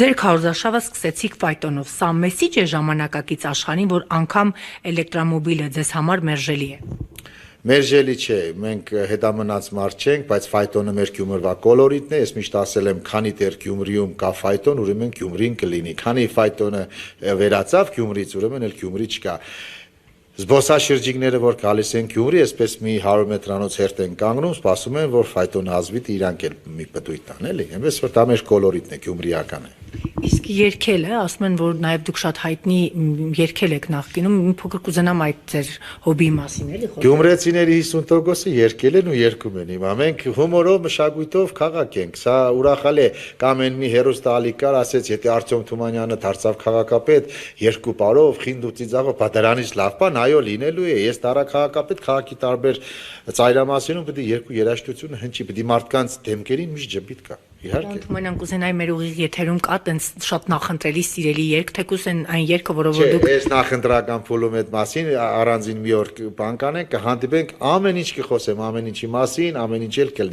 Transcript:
Ձեր քարոզարշավը սկսեցիք ֆայտոնով, սա մեսիջ է ժամանակակից աշխարհին, որ անգամ էլեկտրոմոբիլը ձեզ համար մերժելի է։ Մերժելի չէ, մենք հետամնաց մարդ չենք, բայց ֆայտոնը մեր Գյումրվա կոլորիտն է, ես միշտ ասել եմ, քանի դեռ Գյումրիում կա ֆայտոն, ուրեմն Գյումրին կլինի, քանի ֆայտոնը վերացավ Գյումրից, ուրեմն էլ Գյումրի չկա։ Զբոսաշրջիկները, որ գալիս են Գյումրի, այսպես մի 100 մետրանոց հերթ են կանգնում, սպասում են, որ ֆայտոնը ազվի, իրանք էլ մի պտույտ տան, էլի, այնպես որ դա մեր կոլորիտն է, գյումրիական է։ Իսկ երգելը, ասում են, որ նաև դուք շատ հայտնի երգել եք նախկինում, մի փոքր կուզենամ այդ ձեր հոբիի մասին, էլի խոսել։ Գյումրեցիների 50%-ը երգել են ու երգում են հիմա։ Մենք հումորով, մշակույթով քաղաք ենք։ Սա ուրախալ է, կամ այն մի հերոստալի կար, ասեց, եթե Արտյոմ Թումանյանը դարձավ քաղաքապետ, երկու պարով, խինդ ու ծիծաղով, բա դրանից լավ բան, այո, լինելու է։ Ես դարա քաղաքապետ, քաղաքի տարբեր ծայրամասերում պետք է երկու երաժշտությունը հնչի, պետք է մարդկանց դեմքերին միշտ ջբիտ կա։ Իհարկե։ Թումանյան կուզենայի մեր ուղիղ եթերում կա տենց շատ նախընտրելի սիրելի երգ, թեկուզ այն երգը, որը որ դուք Ես նախընտրական փուլում այդ մասին առանձին մի օր բան կանենք, կհանդիպենք, ամեն ինչ կխոսեմ, ամեն ինչի մասին, ամեն ինչ էլ կլինի։